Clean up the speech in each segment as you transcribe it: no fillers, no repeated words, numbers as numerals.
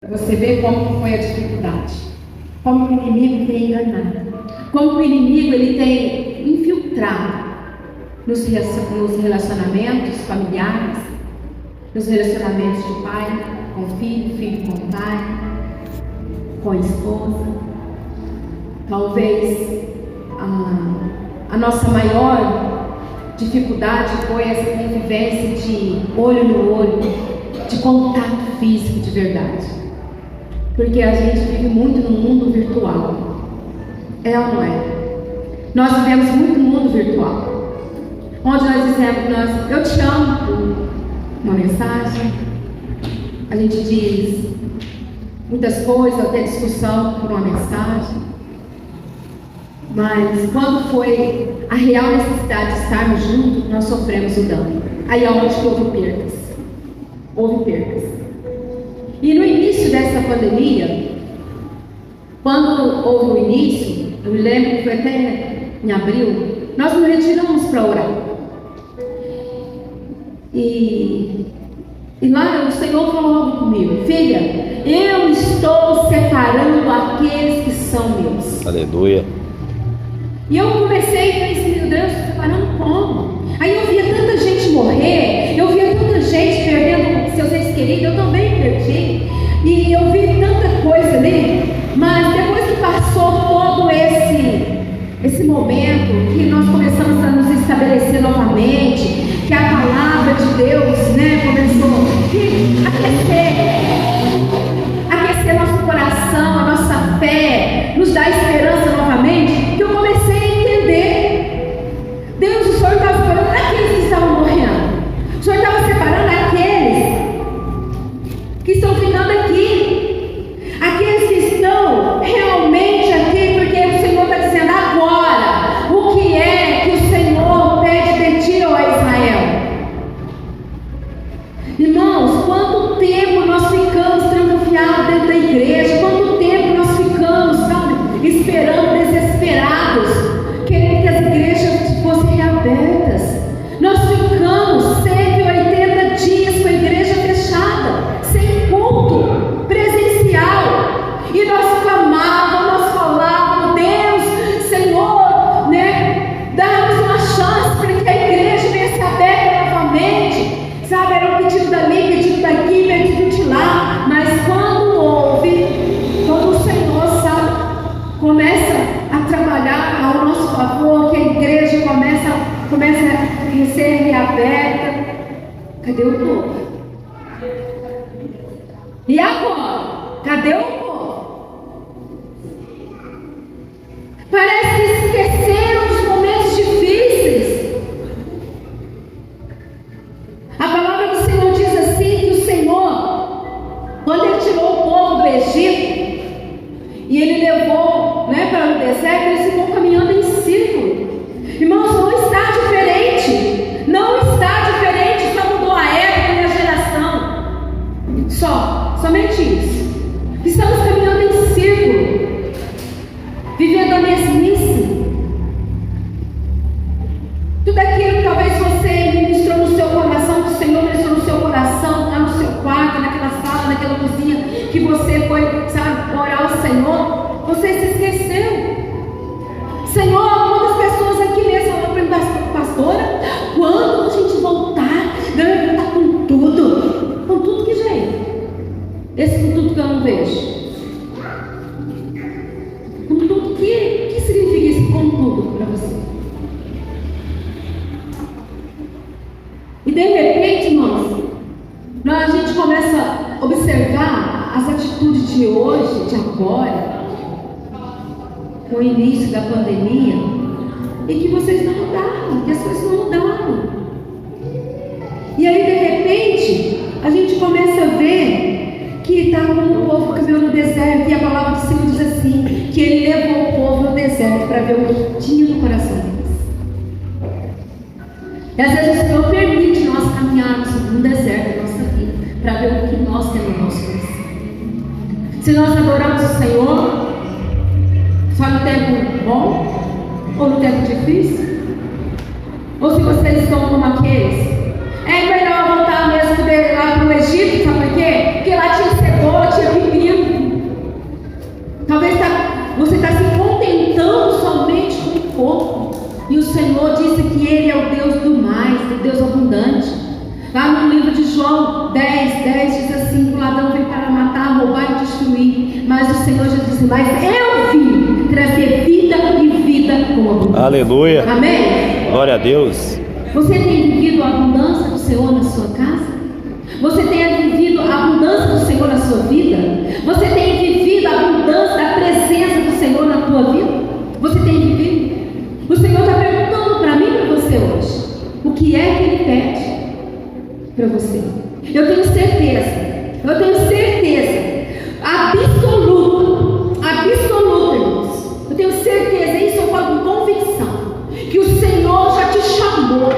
Para você ver como foi a dificuldade. Como o inimigo tem enganado. Como o inimigo ele tem infiltrado nos relacionamentos familiares, nos relacionamentos de pai com filho, filho com pai, com a esposa. Talvez a nossa maior dificuldade foi essa convivência de olho no olho, de contato físico de verdade. Porque a gente vive muito no mundo virtual. É ou não é? Nós vivemos muito no mundo virtual. Onde nós dizemos, eu te amo por uma mensagem. A gente diz muitas coisas, até discussão por uma mensagem. Mas quando foi a real necessidade de estarmos juntos, nós sofremos o dano. Aí é onde houve perdas. Houve perdas. E no início dessa pandemia, quando houve o início, eu me lembro que foi até em abril, nós nos retiramos para orar. E lá o Senhor falou comigo: filha, eu estou separando aqueles que são meus. Aleluia. E eu comecei a pensar, meu Deus, separando como? Aí eu via tanta gente morrer, eu via tanta gente perdendo seus entes queridos, eu também perdi. E eu vi tanta coisa ali, mas depois que passou todo esse momento, que nós começamos a nos estabelecer novamente, que a palavra de Deus, começou a aquecer nosso coração, a nossa fé, nos dar esperança novamente, que eu comecei a entender. Deus, o Senhor estava separando aqueles que estavam morrendo. O Senhor estava separando aqueles que estão ficando aqui. Aqueles que estão realmente aqui, porque o Senhor está dizendo agora o que é que o Senhor pede de ti, ó Israel. Irmãos, quanto tempo nós ficamos trancafiados dentro da igreja, quanto tempo nós ficamos, esperando, desesperados, querendo que as igrejas fossem reabertas. Nós ficamos 180 dias com a igreja fechada, sem culto presencial, e nós clamávamos, nós falávamos: Deus, Senhor, dá-nos uma chance para que a igreja venha se aberta novamente. Era um pedido dali, pedido daqui, pedido de lá. Mas quando o Senhor, começa a trabalhar ao nosso favor, que a igreja começa a ser reaberta, cadê o povo? E agora? Cadê o povo? Parece que esqueceram dos momentos difíceis. A palavra do Senhor diz assim, que o Senhor, quando Ele tirou o povo do Egito, e Ele levou para o deserto, eles ficam caminhando em círculo. Irmãos, não está diferente. Não está diferente, só mudou a época e a geração. Somente isso. Estamos caminhando em círculo, vivendo a mesmice. Tudo aquilo que talvez você ministrou no seu coração, que o Senhor ministrou no seu coração, lá no seu quarto, naquela sala, naquela cozinha, que você foi, orar ao Senhor, você se esqueceu. Senhor, quantas pessoas aqui mesmo falaram para mim: pastora, quando a gente voltar, eu vou voltar com tudo. Com tudo que jeito? Esse com tudo que eu não vejo. Com tudo, que significa isso, com tudo, para você? E de repente, irmãos, a gente começa a observar as atitudes de hoje, de agora, com o início da pandemia, e que vocês não mudaram, que as coisas não mudaram. E aí, de repente, a gente começa a ver que está como o povo caminhou no deserto, e a palavra do Senhor diz assim, que Ele levou o povo no deserto para ver o que tinha no coração deles. E às vezes o Senhor permite nós caminharmos no deserto da nossa vida, para ver o que nós temos no nosso coração. Se nós adoramos o Senhor só no tempo bom, ou no tempo difícil, ou se vocês estão como aqueles, é melhor voltar mesmo lá para o Egito, sabe por quê? Porque lá tinha cebola, tinha pepino, Senhor disse que Ele é o Deus do mais, o Deus abundante. Lá no livro de João 10 diz assim: o ladrão veio para matar, roubar e destruir. Mas o Senhor já disse: mas eu vim trazer vida e vida com abundância. Aleluia. Amém? Glória a Deus. Você tem vivido a abundância do Senhor na sua casa? Você tem vivido a abundância do Senhor na sua vida? Você tem vivido a abundância da presença do Senhor na tua vida? Você tem vivido? O Senhor está perguntando para mim e para você hoje: o que é que Ele pede para você? Eu tenho certeza absoluta, irmãos. Eu tenho certeza, isso eu falo com convicção, que o Senhor já te chamou,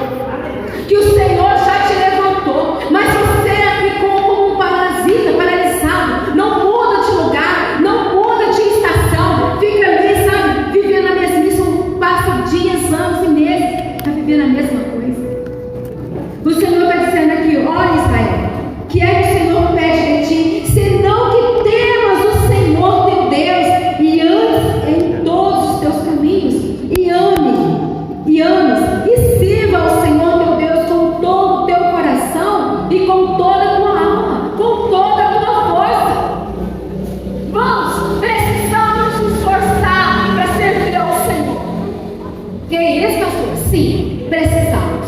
que o Senhor já te levantou, mas você ficou como um parasita, paralisado, não muda de lugar, não muda de estação, fica ali, sabe, vivendo a mesmice, passa dias, anos e meses, está vivendo a mesma coisa. O Senhor está dizendo aqui: olha, Israel, que é que o Senhor pede de ti, senão que temas o Senhor teu Deus e andes em todos os teus caminhos, e ames, e sirva ao Senhor teu Deus com todo o teu coração e com toda a tua alma, com toda a tua força. Vamos, precisamos nos esforçar para servir ao Senhor. Que é isso, pastor? Sim, precisamos.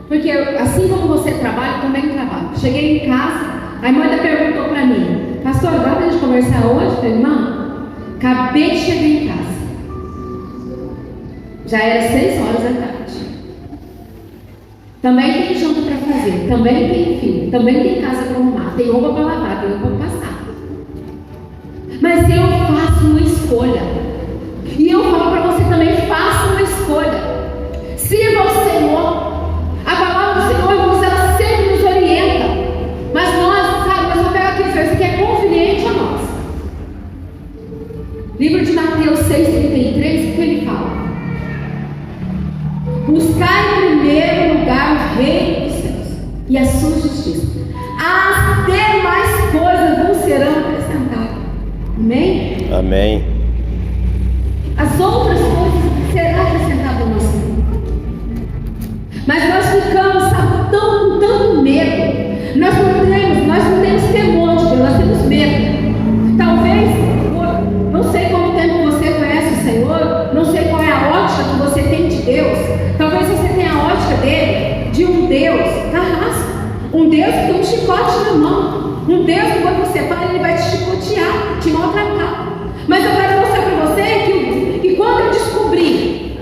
Porque assim como você trabalha, eu também trabalho. Cheguei em casa, a irmã perguntou para mim: pastor, dá para a gente conversar hoje? Eu falei: irmã, acabei de chegar em casa. Já era 6 horas da tarde. Também tem janta para fazer, também tem filho, também tem casa para arrumar, tem roupa para lavar, tem roupa para passar. Mas eu faço uma escolha. E eu falo para você também: faça uma escolha. Sirva ao Senhor. A palavra do Senhor, irmãos, ela sempre nos orienta. Mas nós, sabe, nós vamos pegar aqui, isso aqui é conveniente a nós. Livro de Mateus 6:33, o que ele fala? Buscai em primeiro lugar o reino dos céus e a sua justiça. As demais coisas vos serão acrescentadas. Amém? Amém. As outras coisas serão acrescentadas ao nosso vida. Mas nós ficamos, sabe, com tanto medo. Nós não temos temor de Deus, nós temos medo. Talvez, não sei quanto tempo você conhece o Senhor, não sei qual é a ótica que você tem de Deus. Talvez você tenha a ótica dele, de um Deus da raça, um Deus que tem um chicote na mão, um Deus que quando você fala, ele vai te chicotear, te maltratar. Mas eu quero mostrar para você que quando eu descobri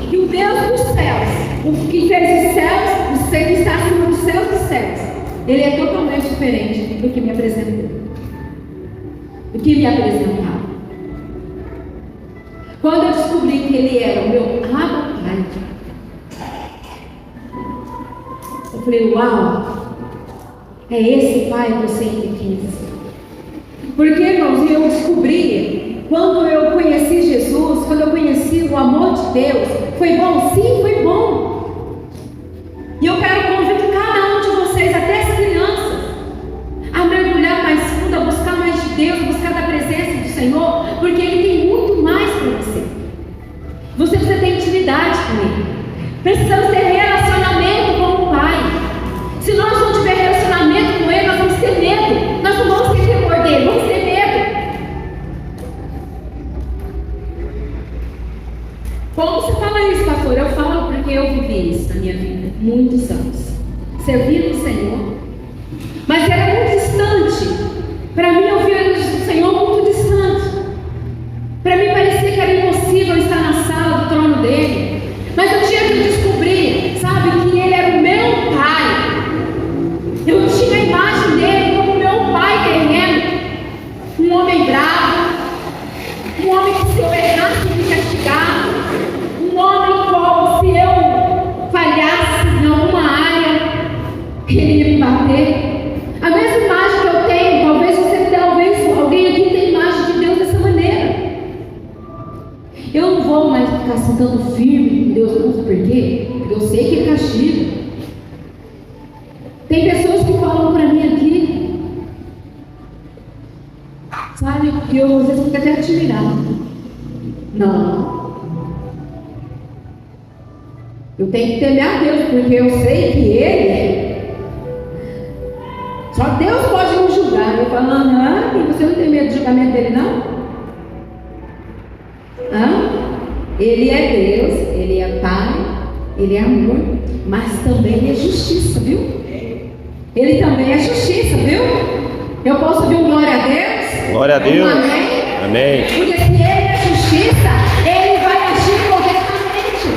que o Deus dos céus, o que fez os céus, o ser que está acima dos céus dos céus, ele é totalmente diferente do que me apresentou, do que me apresentava. Quando eu descobri que ele era o meu Abba Pai, eu falei: uau, é esse Pai que eu sempre quis. Porque, irmãos, eu descobri, quando eu conheci Jesus, quando eu conheci o amor de Deus, foi bom? Sim, foi bom. E eu quero convidar cada um de vocês, até as crianças, a mergulhar mais fundo, a buscar mais de Deus, a buscar da presença do Senhor, porque Ele tem muito mais para você. Você precisa ter intimidade com Ele. Precisamos ter relacionamento com o Pai. Se nós não tivermos relacionamento com Ele, nós vamos ter medo. Nós não vamos ter temor dele, vamos ter medo. Como você fala isso, pastor? Eu falo porque eu vivi isso na minha vida, muitos anos, servindo o Senhor, mas era muito distante. Para mim, eu via o Senhor muito distante. Para mim, parecia que era impossível estar na sala do trono dele. Mas eu tinha que descobrir, sabe, que ele era o meu Pai. Eu tinha a imagem dele como meu Pai terreno, um homem bravo, um homem que, se eu errasse, me castigava, um homem qual, se eu falhasse em alguma área, ele ia me bater. A mesma imagem que eu tenho, talvez alguém aqui tenha imagem de Deus dessa maneira. Eu não vou mais ficar sentando firme com Deus, não, sabe por quê? Porque eu sei que Ele castiga. Tem pessoas que falam para mim aqui, sabe, que eu às vezes fico até admirado. Não. Eu tenho que temer a Deus, porque eu sei que Ele, só Deus pode me julgar. Eu falo, e você não tem medo do julgamento dele, não? Ele é Deus, Ele é Pai, Ele é amor, mas também Ele é justiça, viu? Ele também é justiça, viu? Eu posso ouvir um glória a Deus? Glória a Deus. Amém? Amém. Porque se Ele é justiça, Ele vai agir corretamente.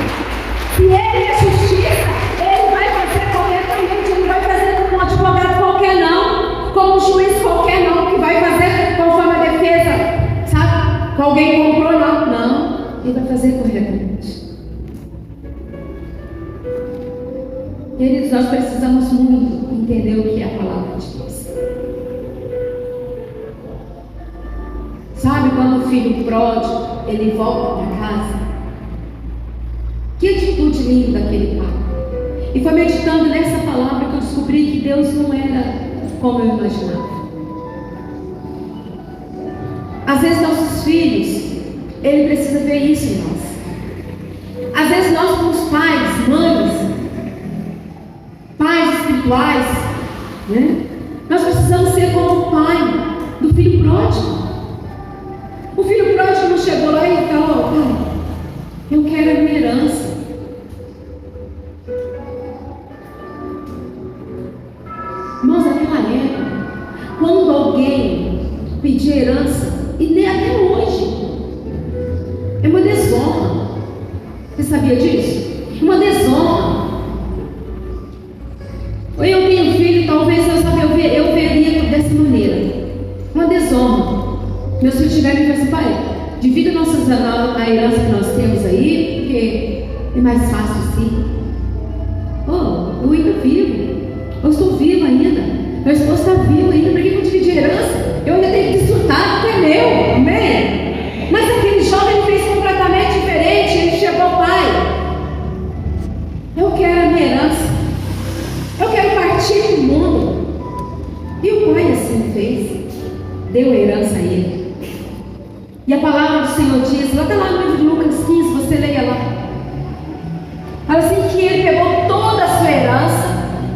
Se Ele é justiça, Ele vai fazer corretamente. Ele não vai fazer como um advogado qualquer, não. Como um juiz qualquer, não. Que vai fazer conforme a defesa, sabe? Que alguém comprou, não. Não. Ele vai fazer corretamente. Queridos, nós precisamos muito entender o que é a palavra de Deus. Sabe quando o filho pródigo, ele volta para casa? Que atitude linda daquele pai. E foi meditando nessa palavra que eu descobri que Deus não era como eu imaginava. Às vezes nossos filhos, ele precisa ver isso em nós. Às vezes nós como pais, mães, pais espirituais, né? Nós precisamos ser como o pai do filho pródigo. O filho pródigo não chegou lá e falou, pai, eu quero a minha herança. Irmãos, naquela época, quando alguém pedia herança, e nem até hoje, é uma desonra. Você sabia disso? É uma desonra. Ou eu tenho filho, talvez eu veria dessa maneira. Uma desonra. Meus filhos chegaram e falaram assim, pai, divida a herança que nós temos aí, porque é mais fácil assim. Eu ainda vivo. Eu estou viva ainda. Meu esposo está vivo ainda. Para que eu dividir herança? Eu ainda tenho que desfrutar, porque é meu. Amém? Mas aquele jovem fez completamente diferente. Ele chegou, pai, eu quero a minha herança. Eu quero partir do mundo. E o pai assim fez. Deu a herança a ele. E a palavra do Senhor diz, lá está lá no livro de Lucas 15, você leia lá. Fala assim que ele pegou toda a sua herança,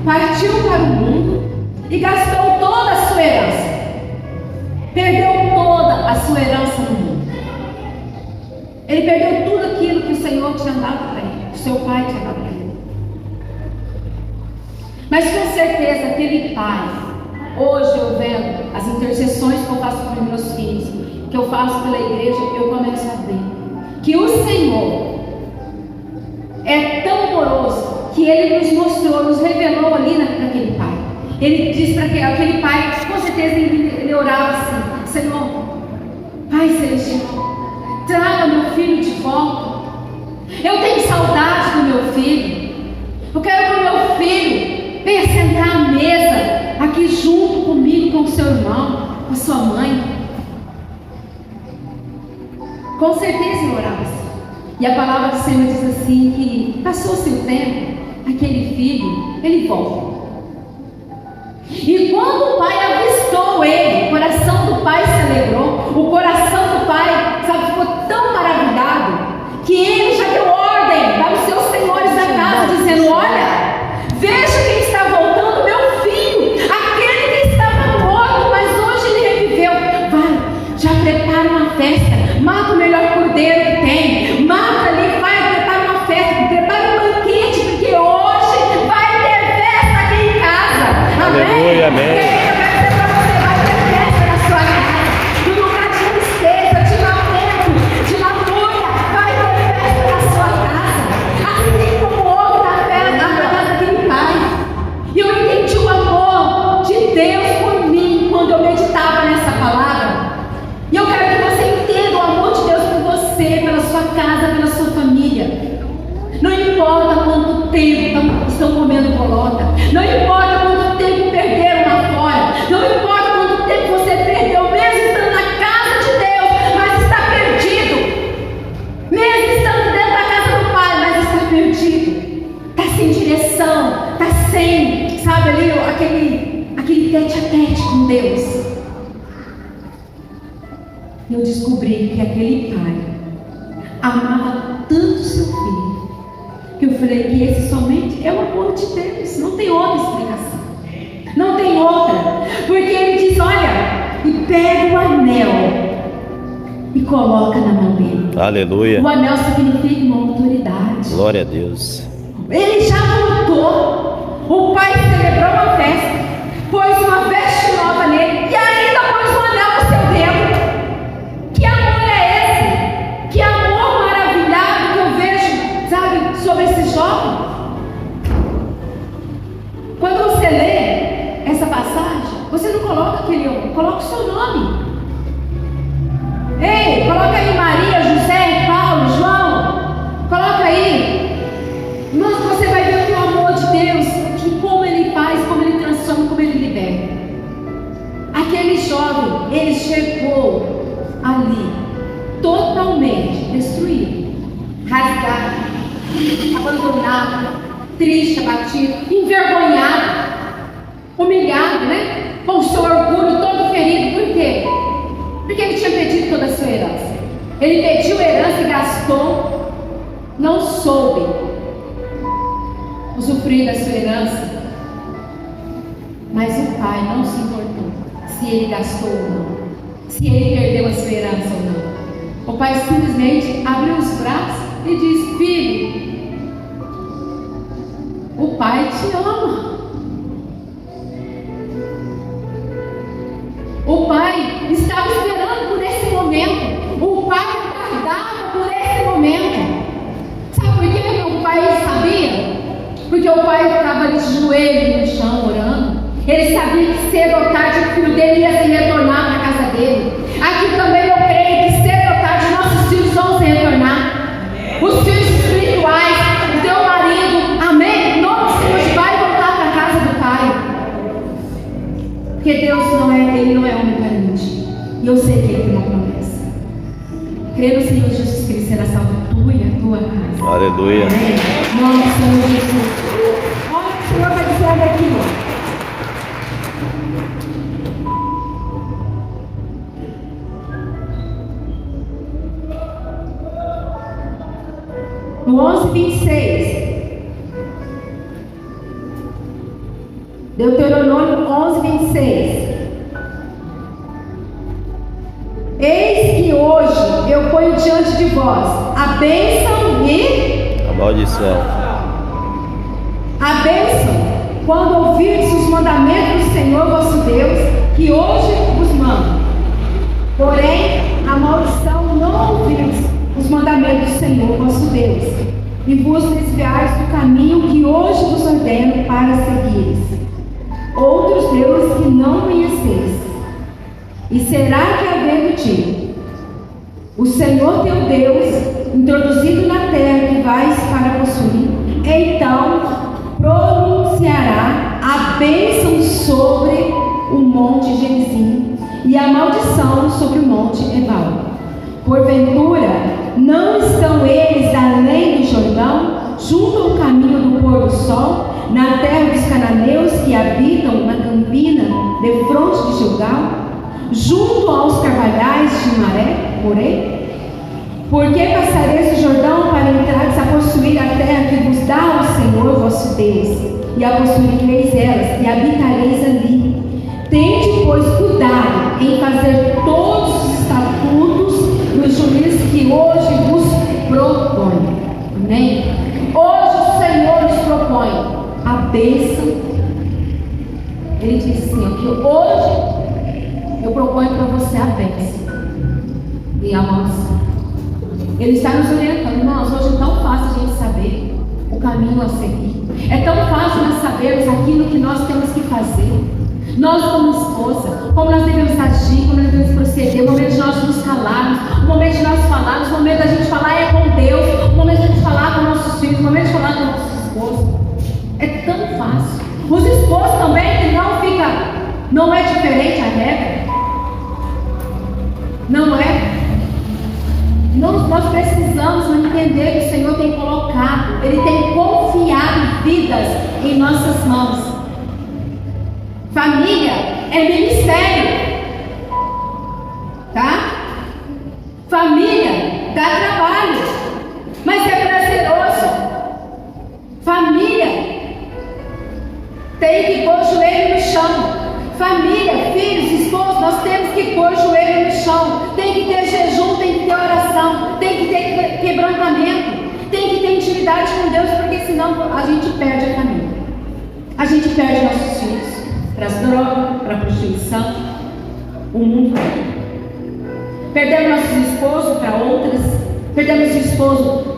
partiu para o mundo e gastou toda a sua herança. Perdeu toda a sua herança no mundo. Ele perdeu tudo aquilo que o Senhor tinha dado para ele, o seu pai tinha dado para ele. Mas com certeza aquele pai, hoje eu vendo as intercessões que eu faço para os meus filhos, que eu faço pela igreja, eu começo a ver que o Senhor é tão amoroso que Ele nos mostrou, nos revelou ali naquele pai. Ele disse para aquele pai, com certeza ele orava assim, Senhor, Pai Celestial, traga meu filho de volta. Eu tenho saudade do meu filho. Eu quero que o meu filho venha sentar à mesa aqui junto comigo, com o seu irmão, com a sua mãe. Com certeza ele orava assim. E a palavra do Senhor diz assim que passou-se o tempo, aquele filho, ele volta. E quando o pai avistou ele, o coração do pai se alegrou, o coração do pai, sabe, ficou tão maravilhado, que ele já deu ordem para os seus senhores da casa, dizendo, olha, veja quem está voltando, meu filho, aquele que estava morto, mas hoje ele reviveu. Vai, já prepara uma festa. Mata o melhor cordeiro que tem. Mata ali, vai, prepara uma festa. Prepara um banquete, porque hoje vai ter festa aqui em casa. Amém? Aleluia, amém. Vai ter festa na sua casa. No lugar de tristeza, de lamento, de lamúria, vai ter festa na sua casa. Assim como houve na casa daquele pai. E eu entendi o amor de Deus por mim quando eu meditava nessa palavra. E eu quero que você entenda o amor de Deus por você, pela sua casa, pela sua família. Não importa quanto tempo estão comendo bolota. Não importa quanto tempo perderam lá fora. Não importa quanto tempo você perdeu, mesmo estando na casa de Deus, mas está perdido. Mesmo estando dentro da casa do Pai, mas está perdido. Está sem direção, está sem, sabe ali, aquele tete a tete com Deus. Eu descobri que aquele pai amava tanto seu filho, que eu falei que esse somente é o amor de Deus, não tem outra explicação, não tem outra, porque ele diz, olha, e pega o anel e coloca na mão dele. Aleluia. O anel significa uma autoridade. Glória a Deus. Ele já voltou. O pai celebrou uma festa, pôs uma veste nova nele e ainda pôs um anel no seu dedo. Que amor é esse? Que amor maravilhado que eu vejo, sabe, sobre esse jovem. Quando você lê essa passagem, você não coloca aquele homem, coloca o seu nome. Ei, coloca aí Maria, José, Paulo, João. Coloca aí. Mas você vai ver que o amor de Deus, que como ele faz, como ele transforma, como ele liberta. Aquele jovem, ele chegou ali totalmente destruído, rasgado, abandonado, triste, abatido, envergonhado, humilhado, né? Com o seu orgulho todo ferido. Por quê? Porque ele tinha perdido toda a sua herança. Ele pediu herança e gastou, não soube usufruir da sua herança. Mas o pai não se importou se ele gastou ou não, se ele perdeu a sua herança ou não. O pai simplesmente abriu os braços e disse: filho, o pai te ama. O pai estava esperando por esse momento. O pai aguardava por esse momento. Sabe por que o pai sabia? Porque o pai estava ali de joelho no chão orando. Ele sabia que cedo ou tarde o filho dele ia se retornar para a casa dele. Aqui também eu creio que cedo ou tarde nossos filhos vão se retornar. Os filhos espirituais, o teu marido, amém? Em nome do Senhor, vai voltar para a casa do pai. Porque Deus Ele não é homem para mentir. E eu sei que Ele tem uma promessa. Crê no Senhor Jesus Cristo, será salvo tu e a tua casa. Aleluia. Amém. Em nome do Senhor Jesus. Olha o que o Senhor vai dizendo aqui, ó. No 11:26. Deuteronômio 11:26. Eis que hoje eu ponho diante de vós a bênção e a maldição. A bênção, quando ouvirdes os mandamentos do Senhor vosso Deus, que hoje vos mando. Porém, a maldição, não ouvirdes os mandamentos do Senhor vosso Deus, e vos desviares do caminho que hoje vos ordeno para seguires outros deuses que não conheceis. E será que, havendo tido o Senhor teu Deus introduzido na terra que vais para possuir, então pronunciará a bênção sobre o monte Gerizim e a maldição sobre o monte Ebal. Porventura, não estão eles além do Jordão, junto ao caminho do pôr do sol, na terra dos cananeus que habitam na campina defronte de Gilgal, junto aos carvalhais de Moré? Porque passareis o Jordão para entrares a possuir a terra que vos dá o Senhor vosso Deus, e a possuireis elas, e habitareis ali. Tende, pois, cuidado em fazer todos os estatutos e os juízos que hoje vos propõe. Amém? Hoje o Senhor nos propõe a bênção. Ele diz assim, ó, que hoje eu proponho para você a bênção e a maldição. Ele está nos orientando. Irmãos, hoje é tão fácil a gente saber o caminho a seguir. É tão fácil nós sabermos aquilo que nós temos que fazer. Nós como esposa, como nós devemos agir, como nós devemos proceder, o momento de nós nos calarmos, o momento de nós falarmos, o momento da gente falar é com Deus, o momento de a gente falar com nossos filhos, o momento de falar com nossos esposos. É tão fácil. Os esposos também, que não é diferente a regra. Não é? Nós precisamos entender que o Senhor tem colocado, Ele tem confiado vidas em nossas mãos. Família é ministério, tá? Família dá trabalho. tem que pôr o joelho no chão. Família, filhos, esposos, nós temos que pôr o joelho no chão. Tem que ter jejum, tem que ter oração, tem que ter quebrantamento, tem que ter intimidade com Deus, porque senão a gente perde a família. A gente perde nossos filhos para as drogas, para a prostituição, o mundo. Perdemos nossos esposos para outras, perdemos o esposo.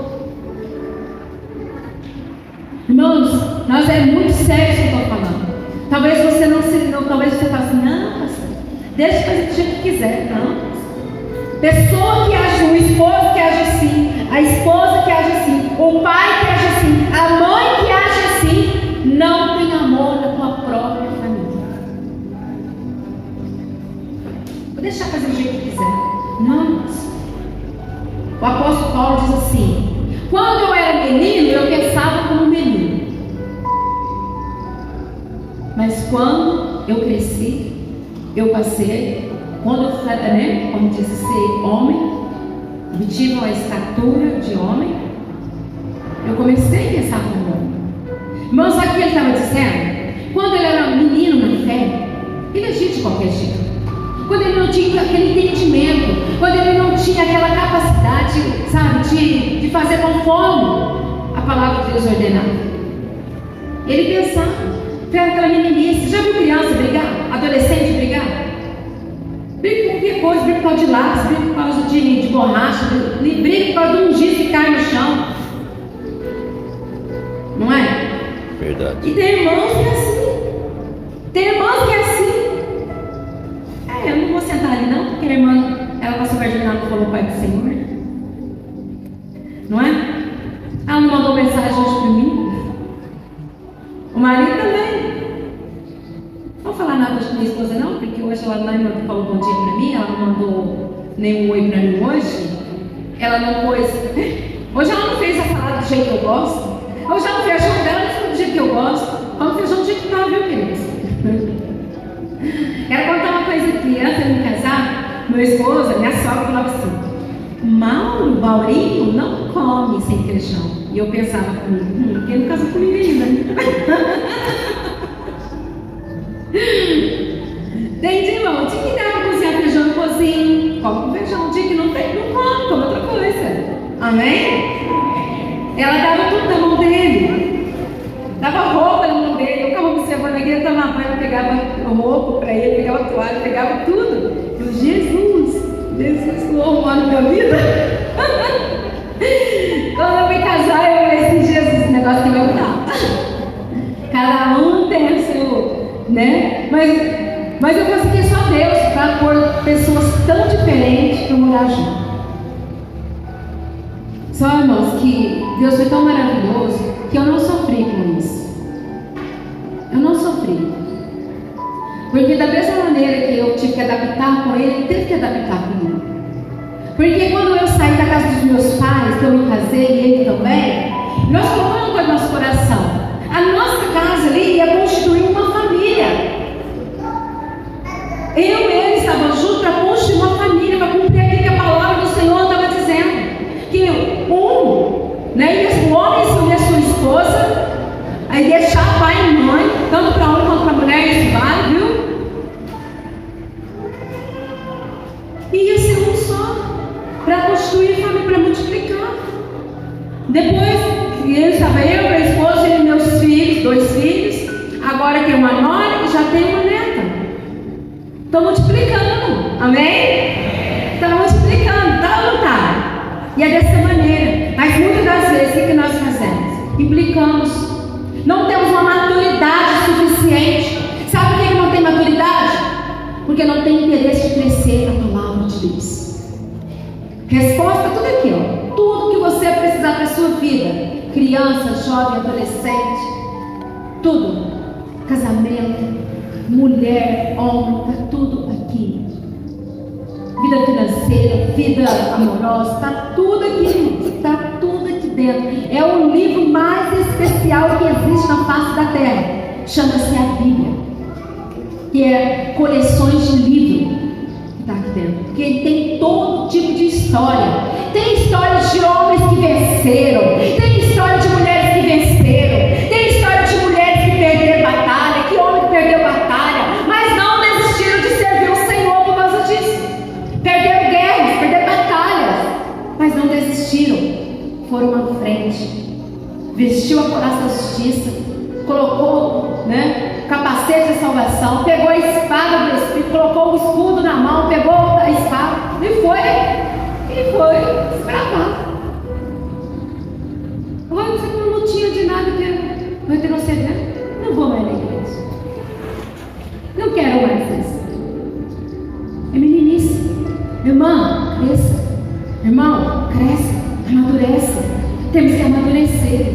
Irmãos, nós é muito sério isso que eu estou falando. Talvez você talvez você fale assim, não, pastor, deixa fazer do jeito que quiser. Não. Pessoa que age, o esposo que age assim, a esposa que age assim, o pai que age assim, a mãe que age assim, não tem amor na tua própria família. Vou deixar fazer do jeito que quiser. Não. O apóstolo Paulo diz assim: quando eu era menino, eu pensava como menino. Mas quando eu cresci, eu passei, quando eu fui, né, como disse, ser homem, obtive uma estatura de homem, eu comecei a pensar como homem. Irmãos, sabe o que ele estava dizendo? Quando ele era menino na fé, ele agia de qualquer jeito. Quando ele não tinha aquele entendimento, quando ele não tinha aquela capacidade, sabe, de fazer conforme a palavra de Deus ordenava. Ele pensava. Pega aquela meninice. Já viu criança brigar? Adolescente brigar? Briga com qualquer coisa, briga por causa de lápis, briga por causa de borracha, briga por causa de um giz que cai no chão. Não é? Verdade. E tem irmãos que é assim. Tem irmãos que é assim. Eu não vou sentar ali não, porque a irmã, ela passou perto de mim, não falou Pai do Senhor. Não é? Ela não mandou mensagem hoje para mim. O marido também. Não vou falar nada hoje com minha esposa não, porque hoje ela não falou bom dia para mim, ela não mandou nenhum oi para mim hoje. Ela não pôs. Hoje ela não fez a salada do jeito que eu gosto. Hoje ela fez a feijão dela, não foi do jeito que eu gosto. Vamos feijão do jeito que tá, viu, queridos? Quero contar uma coisa aqui. Antes de me casar, meu esposo, minha sogra, falava assim: Mauro, Baurinho não come sem feijão. E eu pensava comigo, ele não casou comigo ainda. Tem irmão, o dia que dá para cozinhar feijão, cozinho, come com feijão. O dia que não tem, não come outra coisa. Amém? Ela dava tudo na mão dele. Dava roupa na mão dele. Eu ficava observando a igreja, tomava banho, ela pegava roupa para ele, pegava toalha, pegava tudo. Eu, Jesus colou um ano na minha vida. Quando eu me casar, eu falei assim: Jesus, esse negócio que vai mudar. Cada um tem o seu, né? Mas eu consegui só Deus para pôr pessoas tão diferentes para morar junto. Só, irmãos, que Deus foi tão maravilhoso que eu não sofri com isso. Eu não sofri. Porque da mesma maneira que eu tive que adaptar com ele, ele teve que adaptar comigo. Porque quando eu saí da casa dos meus pais, que eu me casei e ele também, nós colocamos uma coisa no nosso coração: a nossa casa ali ia constituir uma família. Eu e ele estavam juntos para construir uma família, para cumprir aquilo que a palavra do Senhor estava dizendo. Que o homem assumir a sua esposa, aí deixar pai e mãe, tanto para homem quanto para mulher, isso vale, viu? E ia ser um só, para construir família, para multiplicar. Depois, estava eu, meu esposo e meus filhos, 2 filhos. Agora tem uma nora e já tem uma neta. Estou multiplicando, amém? Está multiplicando, tá ou não tá? E é dessa maneira. Mas muitas das vezes, o que nós fazemos? Implicamos. Não temos uma maturidade suficiente. Sabe por que não tem maturidade? Porque não tem interesse de crescer na palavra de Deus. Resposta, tudo aqui, ó. Tudo que você precisar para a sua vida. Criança, jovem, adolescente. Tudo. Casamento, mulher, homem, está tudo aqui. Vida financeira, vida amorosa, está tudo aqui, está tudo aqui dentro. É o livro mais especial que existe na face da terra. Chama-se a Bíblia, que é coleções de livros que está aqui dentro. Porque ele tem todo tipo de história. Tem histórias de homens que venceram, tem história de mulheres que venceram, tem história de mulheres que perderam batalha, coraça da justiça, colocou, né, o capacete de salvação, pegou a espada do Espírito, colocou o escudo na mão, pegou a espada e foi escravar. Agora você não tinha de nada que vai ter retroceder. Não vou mais na igreja. Não quero mais isso. É meninice. Irmã, cresça. Irmão, cresce, amadurece. Temos que amadurecer.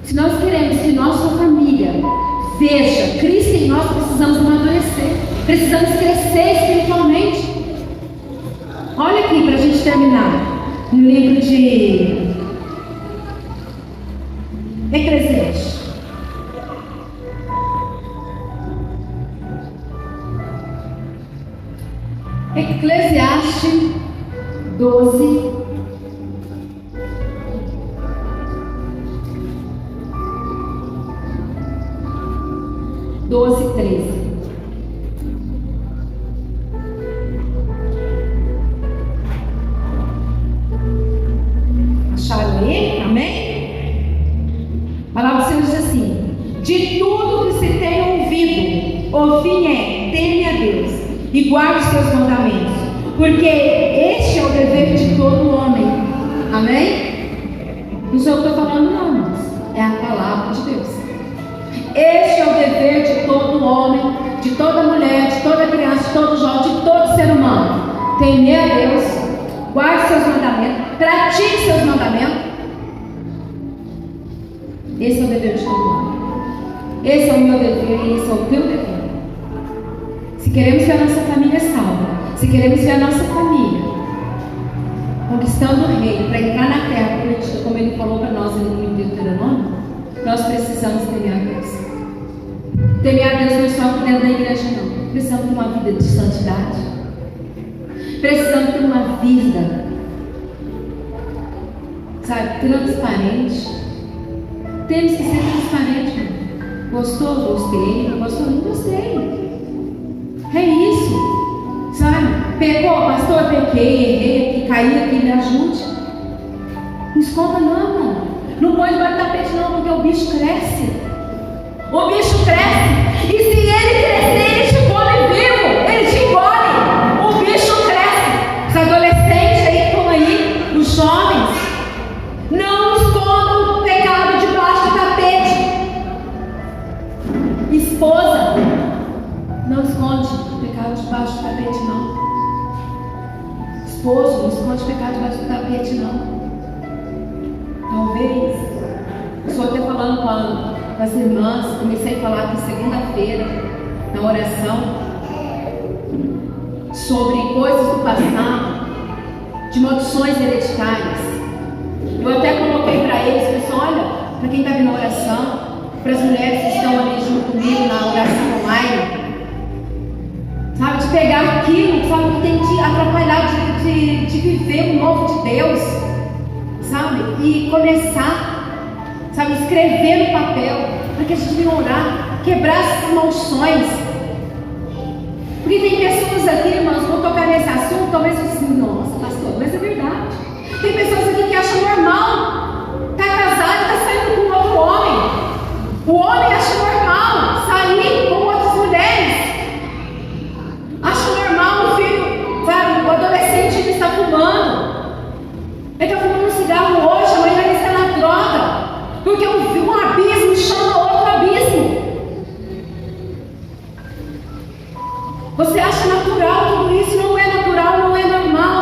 Se nós queremos que nossa família veja Cristo em nós, precisamos amadurecer. Precisamos crescer espiritualmente. Olha aqui para a gente terminar. No livro de Eclesiastes. Eclesiastes 12. Doze, 13. Acharam aí? Amém? A palavra do Senhor diz assim: de tudo que se tem ouvido, o fim é: teme a Deus e guarde os seus mandamentos, porque este é o dever de todo homem. Amém? Não sou eu que estou falando, não, irmãos. É a palavra de Deus. Este é o dever de todo homem, de toda mulher, de toda criança, de todo jovem, de todo ser humano. Temer a Deus, guarde seus mandamentos, pratique seus mandamentos. Esse é o dever de todo homem. Esse é o meu dever e esse é o teu dever. Se queremos ver a nossa família salva, se queremos ver a nossa família conquistando o reino para entrar na terra, como ele falou para nós no livro de Deuteronômio, nós precisamos temer a Deus. Temer a Deus não é só por dentro da igreja, não. Precisamos ter uma vida de santidade. Precisamos ter uma vida, sabe, transparente. Temos que ser transparentes. Gostou? Gostei. Não gostou? Não gostei. É isso, sabe? Pecou, pastor, pequei, errei aqui, caí aqui, me ajude. Não esconda, não, irmão. Não pode bater tapete, não, porque o bicho cresce. O bicho cresce. E se ele crescer, ele te come vivo. Ele te engole. O bicho cresce. Os adolescentes aí que estão aí, os jovens, não escondam o pecado debaixo do tapete. Esposa, não esconde o pecado debaixo do tapete, não. Esposo, não esconde o pecado debaixo do tapete, não. Talvez, estou até falando com as irmãs, comecei a falar aqui segunda-feira, na oração, sobre coisas do passado, de maldições hereditárias. Eu até coloquei para eles, pessoal, olha, para quem está vindo na oração, para as mulheres que estão ali junto comigo na oração online, sabe, de pegar aquilo, sabe, que tem que atrapalhar de viver o novo de Deus, sabe, e começar, sabe, escrever no papel, para que a gente venha orar, quebrar essas maldições. Porque tem pessoas aqui, irmãos, vou tocar nesse assunto, talvez eu assim, nossa, pastor, mas é verdade. Tem pessoas aqui que acham normal, está casado e está saindo com outro homem. O homem acha normal sair com outras mulheres. Acha normal o filho, sabe, o adolescente ele está fumando. Ele está fumando um cigarro hoje, amanhã ele está na droga. Porque um abismo chama outro abismo. Você acha natural tudo isso? Não é natural, não é normal.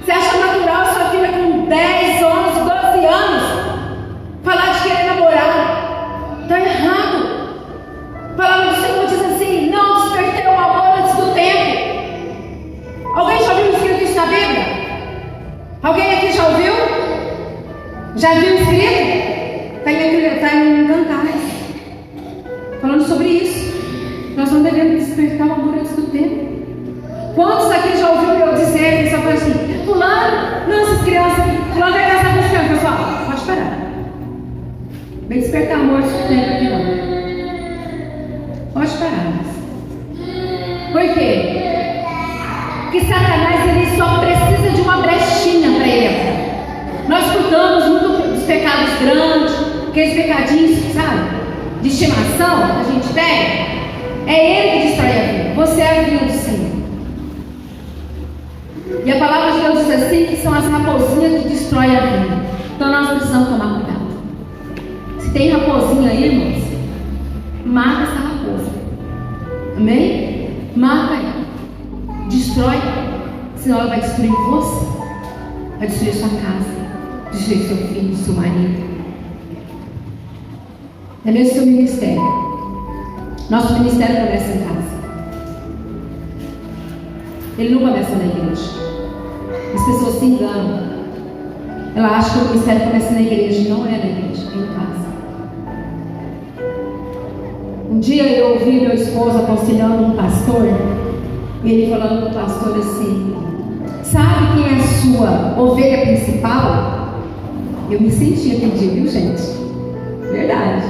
Você acha natural sua filha com 10, 11, 12 anos falar de querer namorar? Está errado. A palavra do Senhor diz assim: não despertei o amor antes do tempo. Alguém já viu escrito isso na Bíblia? Alguém aqui já ouviu? Já viu escrito? Está em Cantares, falando sobre isso. Nós não devemos despertar o amor antes do tempo. Quantos aqui já ouviram eu dizer, pessoal, assim, fulano, não, essas crianças, fulano vai casar com esse filho, pessoal, pode parar. Vem despertar amor antes do tempo aqui não. Pode parar. Por quê? Porque Satanás ele só precisa de uma brechinha para ele. Nós cuidamos muito dos pecados grandes, aqueles pecadinhos, sabe? De estimação que a gente tem. É Ele que destrói a vida. Você é a vida do Senhor. E a palavra de Deus diz assim, que são as raposinhas que destroem a vida. Então nós precisamos tomar cuidado. Se tem raposinha aí, irmãos, mata essa raposa. Amém? Mata ela. Destrói. Senão ela vai destruir você. Vai destruir sua casa. Destruir seu filho, seu marido. É mesmo seu ministério. Nosso ministério começa em casa. Ele não começa na igreja. As pessoas se enganam. Ela acha que o ministério começa na igreja. Não é na igreja, é em casa. Um dia eu ouvi meu esposo aconselhando um pastor. E ele falando para o pastor assim: sabe quem é a sua ovelha principal? Eu me senti ofendido, viu, gente? Verdade.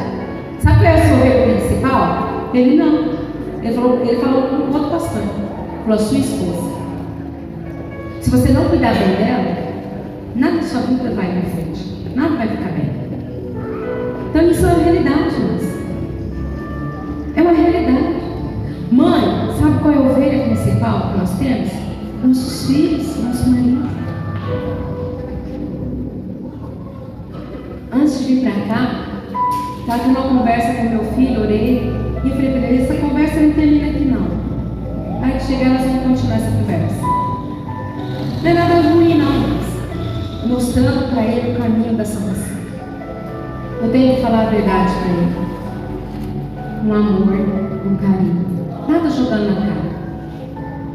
Sabe qual é a sua ovelha principal? Ele não. Ele falou com um outro pastor. Falou: sua esposa. Se você não cuidar bem dela, nada da sua vida vai em frente. Nada vai ficar bem. Então isso é uma realidade, irmãos. É uma realidade. Mãe, sabe qual é a ovelha principal que nós temos? Nossos filhos, nosso marido. Antes de vir para cá, estava tendo uma conversa com meu filho, orei, e eu falei para ele: essa conversa não termina aqui não. Aí que chegar, nós vamos continuar essa conversa. Não é nada ruim não, mas mostrando para ele o caminho da salvação. Eu tenho que falar a verdade para ele. Um amor, um carinho. Nada jogando na cara.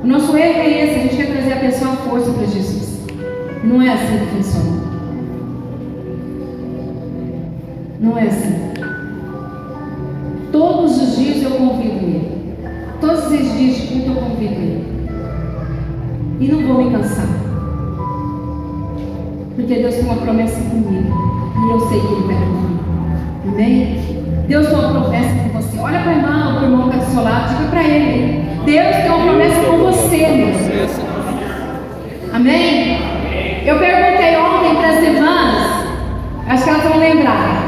O nosso erro é esse: a gente quer trazer a pessoa à força para Jesus. Não é assim que funciona. Não é assim. Todos os dias eu convido ele. Todos esses dias de culto eu convido ele. E não vou me cansar. Porque Deus tem uma promessa comigo. E eu sei que Ele vai cumprir. Amém? Deus tem uma promessa com você. Olha para a irmã, para o irmão que está do seu lado, diga para ele: Deus tem uma promessa com você, meu. Amém? Eu perguntei ontem para as irmãs, acho que elas vão lembrar.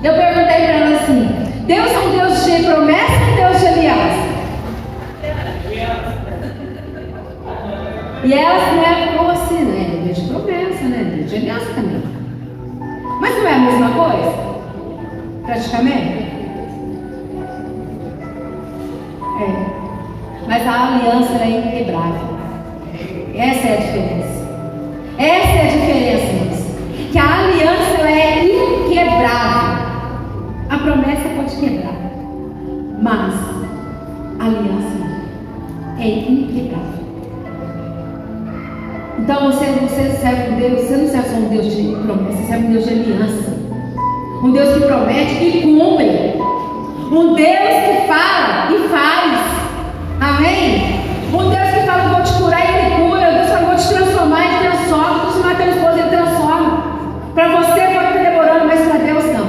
Eu perguntei para elas assim: Deus é um Deus de promessa ou Deus de aliança? E elas, né, ficou assim, né? Deus de promessa, né? Deus de aliança também. Mas não é a mesma coisa? Praticamente? É. Mas a aliança é inquebrável. Essa é a diferença. Essa é a diferença, irmãos. Que a aliança ela é inquebrável. A promessa pode quebrar, mas a aliança é inquebrável. Então você serve um Deus, você não serve só um Deus de promessa, você serve um Deus de aliança. Um Deus que promete e cumpre. Um Deus que fala e faz. Amém? Um Deus que fala: vou te curar e Ele cura. Deus fala: vou te transformar e Ele transforma. Vou transformar teu esposo e Ele transforma. Para você pode estar demorando, mas para Deus não.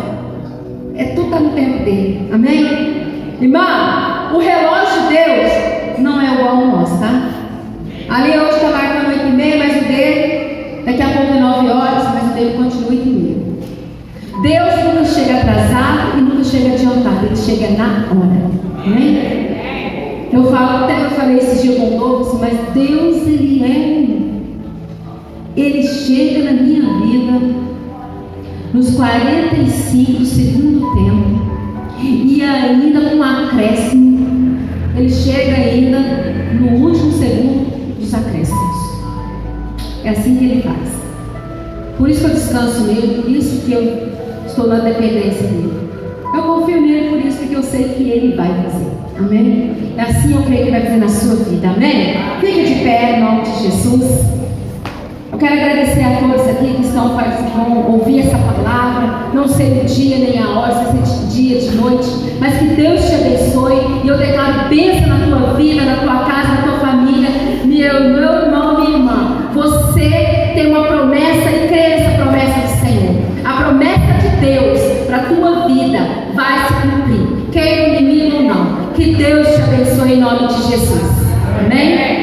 É tudo está no tempo dele. Amém? Irmã, o relógio de Deus não é igual ao nosso, tá? Ali hoje está marcando 8h30, mas o dele daqui a pouco é 9 horas, mas o dele continua 8h30. Deus nunca chega atrasado e nunca chega adiantado. Ele chega na hora. Amém? Eu falo, até eu falei esse dia com o novo, assim, mas Deus, Ele chega na minha vida nos 45 do segundo tempo, e ainda com um acréscimo. Ele chega ainda no último segundo dos acréscimos. É assim que Ele faz. Por isso que eu descanso nele, por isso que eu estou na dependência dele. Eu confio nele, por isso que eu sei que Ele vai fazer. Amém? É assim eu creio que vai fazer na sua vida. Amém? Fique de pé em nome de Jesus. Eu quero agradecer a todos aqui que estão participando, ouvir essa palavra. Não sei o dia nem a hora, se vai ser de dia, de noite, mas que Deus te abençoe. E eu declaro bênção na tua vida, na tua casa, na tua família. Meu irmão, minha irmã, você tem uma promessa e crê nessa promessa do Senhor. A promessa de Deus para a tua vida vai se cumprir, queira o inimigo ou não. Que Deus te abençoe em nome de Jesus. Amém?